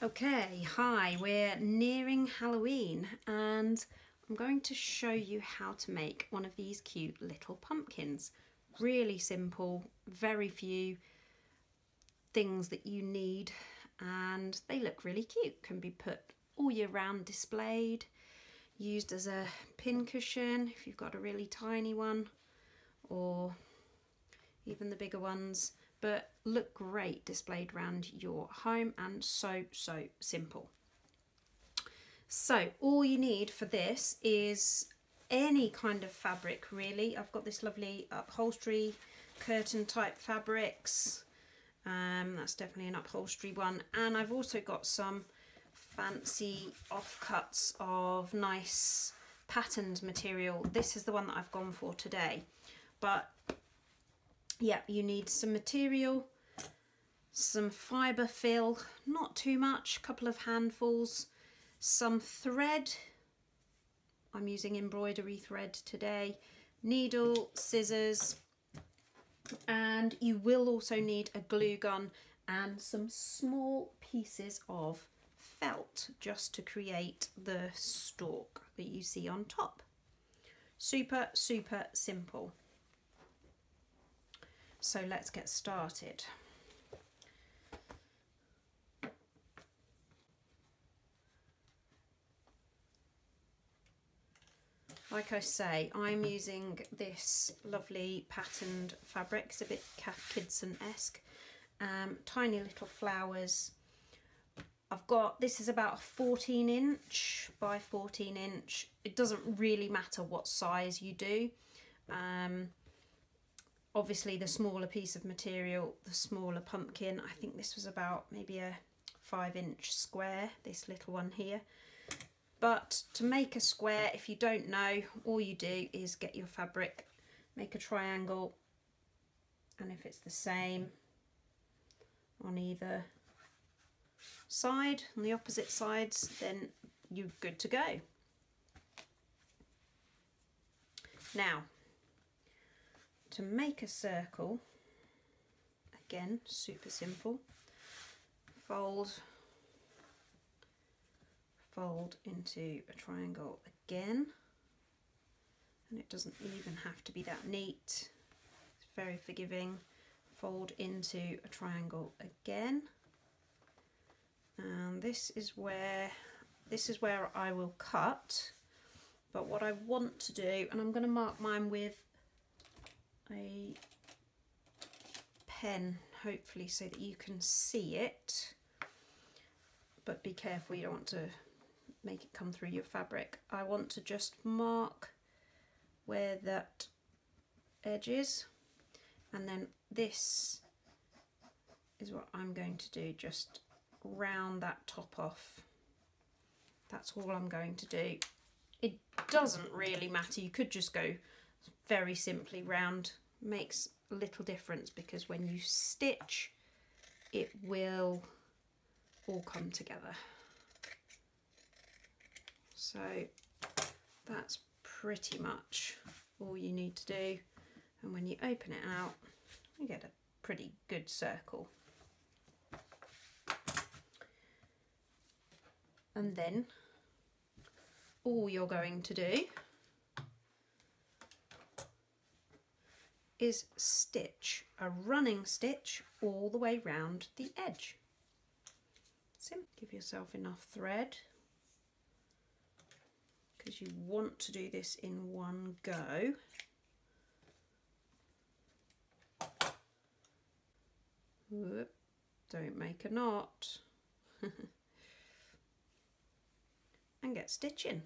Okay, hi, we're nearing Halloween and I'm going to show you how to make one of these cute little pumpkins. Really simple, very few things that you need, and they look really cute. Can be put all year round, displayed, used as a pincushion if you've got a really tiny one, or even the bigger ones, but look great displayed around your home, and so simple. So all you need for this is any kind of fabric really. I've got this lovely upholstery curtain type fabrics, that's definitely an upholstery one, and I've also got some fancy offcuts of nice patterned material. This is the one that I've gone for today, but yeah, you need some material, some fibre fill, not too much, a couple of handfuls, some thread, I'm using embroidery thread today, needle, scissors, and you will also need a glue gun and some small pieces of felt just to create the stalk that you see on top. Super simple. So let's get started. Like I say, I'm using this lovely patterned fabric. It's a bit Cath Kidston-esque. Tiny little flowers. I've got, this is about a 14 inch by 14 inch. It doesn't really matter what size you do. Obviously the smaller piece of material, the smaller pumpkin. I think this was about maybe a 5-inch square, this little one here. But to make a square, if you don't know, all you do is get your fabric, make a triangle, and if it's the same on either side, on the opposite sides, then you're good to go. Now, to make a circle, again, super simple, fold into a triangle again, and it doesn't even have to be that neat, it's very forgiving. Fold into a triangle again, and this is where I will cut. But what I want to do, and I'm going to mark mine with a pen hopefully so that you can see it, but be careful, you don't want to make it come through your fabric. I want to just mark where that edge is, and then this is what I'm going to do, just round that top off. That's all I'm going to do. It doesn't really matter, you could just go very simply round, makes a little difference because when you stitch it will all come together. So that's pretty much all you need to do, and when you open it out you get a pretty good circle. And then all you're going to do is stitch a running stitch all the way round the edge. Give yourself enough thread because you want to do this in one go. Whoop, don't make a knot. And get stitching.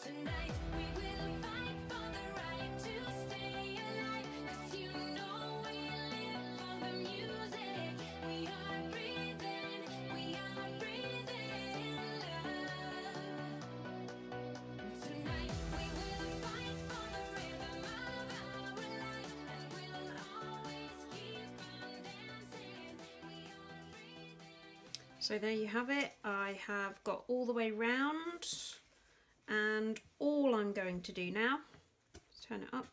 Tonight we will fight for the right to stay alive, 'cause you know we live for the music. We are breathing love. And tonight we will So there you have it. I have got all the way round, and all I'm going to do now is turn it up,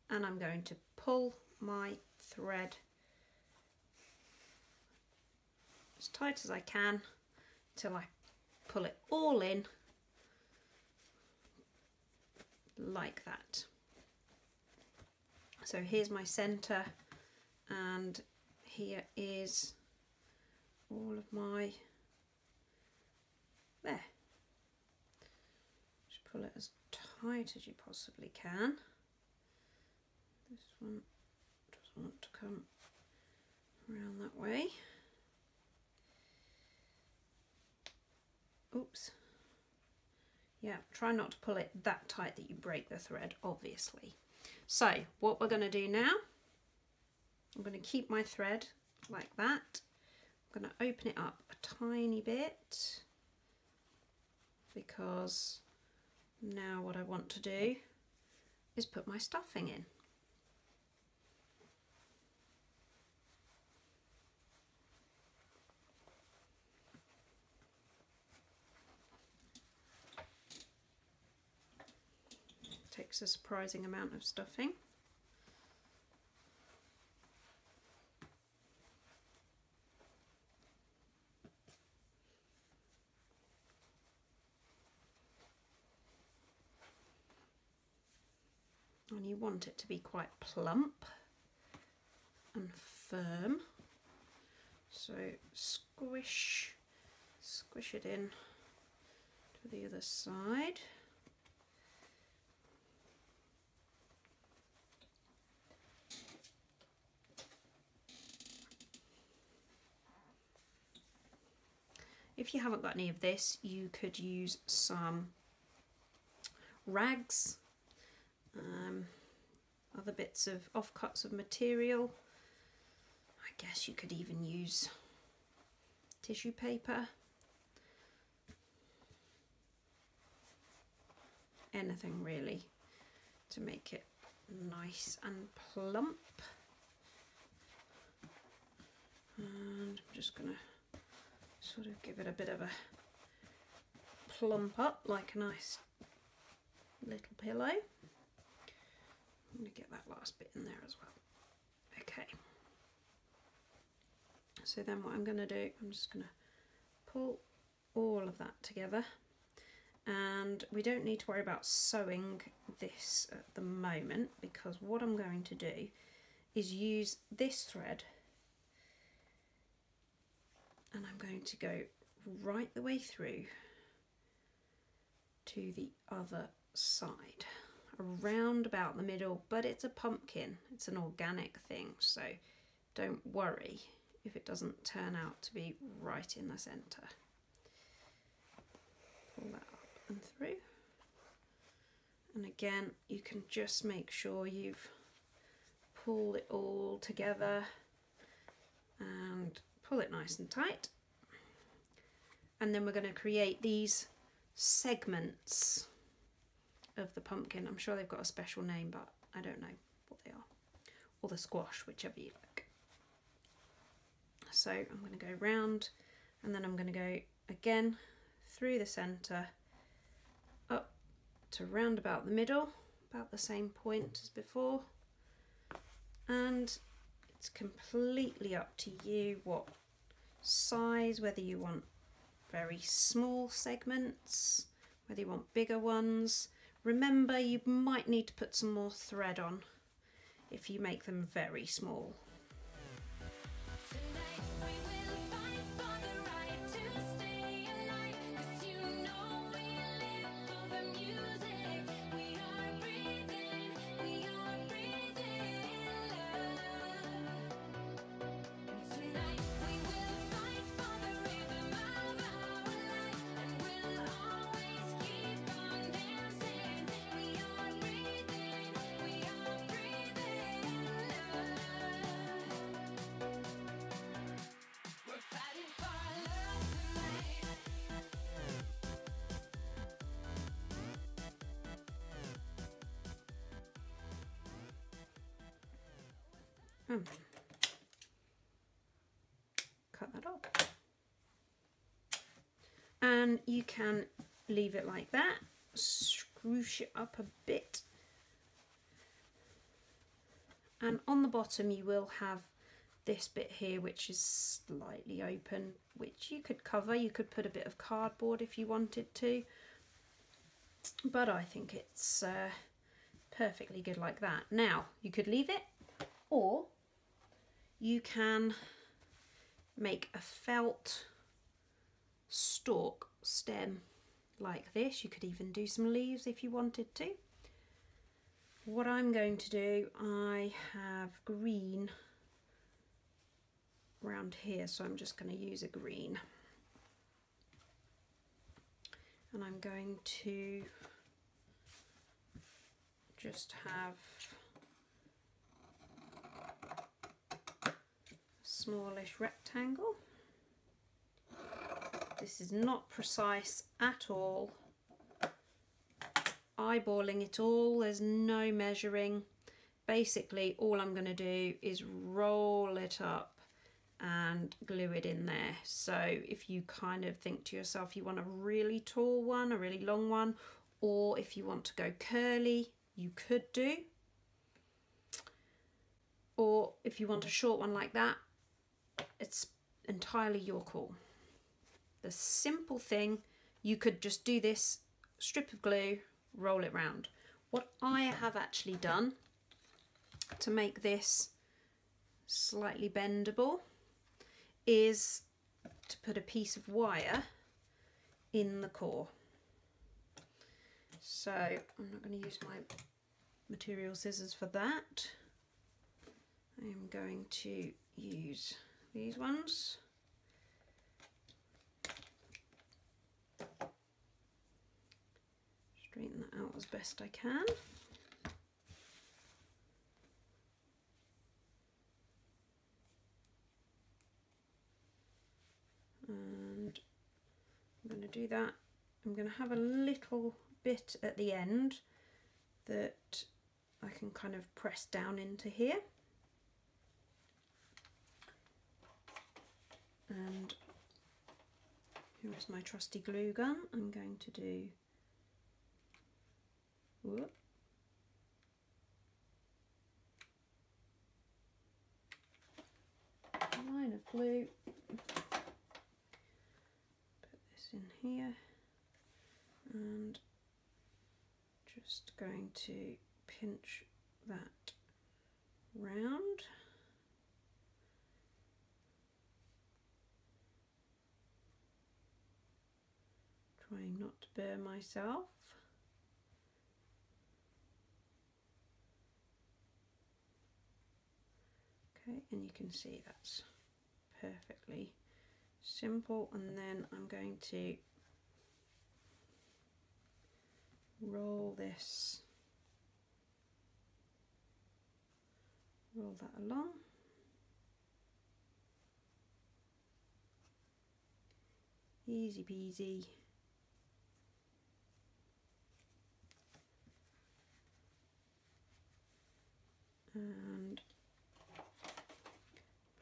and I'm going to pull my thread as tight as I can till I pull it all in like that. So here's my centre, and here is all of my, there. Just pull it as tight as you possibly can. This one doesn't want to come around that way. Oops. Yeah, try not to pull it that tight that you break the thread, obviously. So what we're going to do now, I'm going to keep my thread like that. I'm going to open it up a tiny bit, because now what I want to do is put my stuffing in. Takes a surprising amount of stuffing. And you want it to be quite plump and firm. So squish it in to the other side. If you haven't got any of this, you could use some rags, other bits of offcuts of material. I guess you could even use tissue paper. Anything really to make it nice and plump. And I'm just going to sort of give it a bit of a plump up, like a nice little pillow. I'm going to get that last bit in there as well. Okay. So then what I'm going to do, I'm just going to pull all of that together, and we don't need to worry about sewing this at the moment, because what I'm going to do is use this thread, and I'm going to go right the way through to the other side, around about the middle. But it's a pumpkin, it's an organic thing, so don't worry if it doesn't turn out to be right in the centre. Pull that up and through, and again you can just make sure you've pulled it all together and pull it nice and tight. And then we're going to create these segments of the pumpkin. I'm sure they've got a special name, but I don't know what they are, or the squash, whichever you like. So I'm going to go round, and then I'm going to go again through the centre up to round about the middle, about the same point as before. And it's completely up to you what size, whether you want very small segments, whether you want bigger ones. Remember, you might need to put some more thread on if you make them very small. Tonight we will fight for the right to stay alive, 'cause you know we live for the music. We are breathing love. And tonight we will fight for the rhythm of our life, and we'll always keep on dancing. We are breathing love. We're fighting for our love tonight. And cut that off. and you can leave it like that, scrooge it up a bit, and on the bottom you will have this bit here which is slightly open, which you could cover. You could put a bit of cardboard if you wanted to, but I think it's perfectly good like that. Now you could leave it, or you can make a felt stalk stem like this. You could even do some leaves if you wanted to. What I'm going to do, I have green around here, so I'm just going to use a green, and I'm going to just have a smallish rectangle. This is not precise at all, eyeballing it all, there's no measuring. Basically all I'm going to do is roll it up and glue it in there. So if you kind of think to yourself you want a really tall one, a really long one, or if you want to go curly, you could do, or if you want a short one like that, it's entirely your call. The simple thing, you could just do this, strip of glue, roll it round. What I have actually done to make this slightly bendable is to put a piece of wire in the core. So I'm not going to use my material scissors for that. I am going to use these ones. Straighten that out as best I can. And I'm going to do that. I'm going to have a little bit at the end that I can kind of press down into here. And here is my trusty glue gun. I'm going to do a line of glue. Put this in here and just going to pinch that round. Trying not to burn myself. Okay, and you can see that's perfectly simple, and then I'm going to roll that along. Easy peasy. And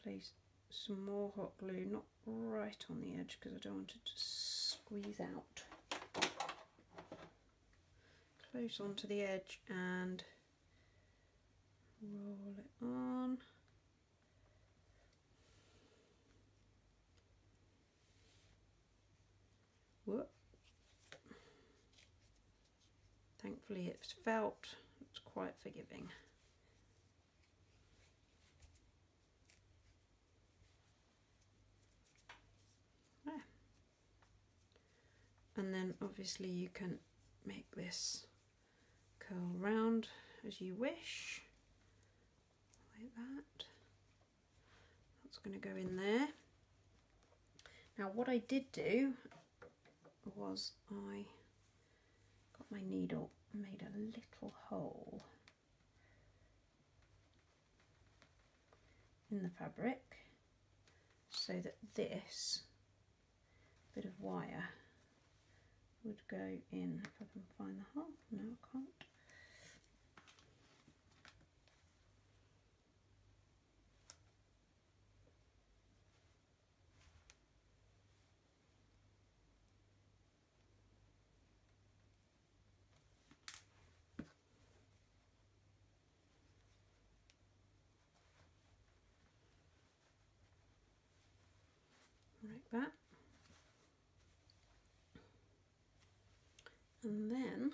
place some more hot glue, not right on the edge because I don't want it to squeeze out. Close onto the edge and roll it on. Whoop. Thankfully it's felt, it's quite forgiving. There. And then obviously you can make this curl round as you wish, like that. That's going to go in there. Now what I did do was I got my needle and made a little hole in the fabric so that this bit of wire would go in. If I can find the hole, no I can't. that. And then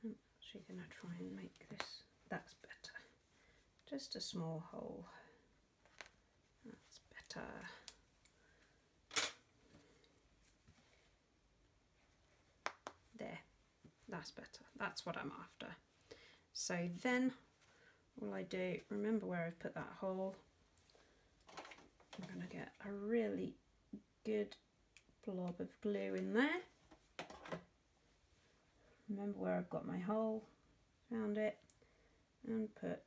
I'm actually going to try and make this, that's better. Just a small hole. That's better. There, that's better. That's what I'm after. So then all I do, remember where I've put that hole, I'm going to get a really good blob of glue in there. Remember where I've got my hole, found it, and put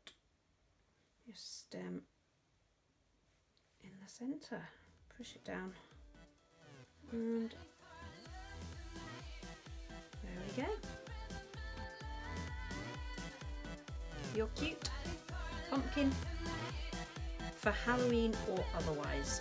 your stem in the centre. Push it down, and there we go. Your cute pumpkin for Halloween or otherwise.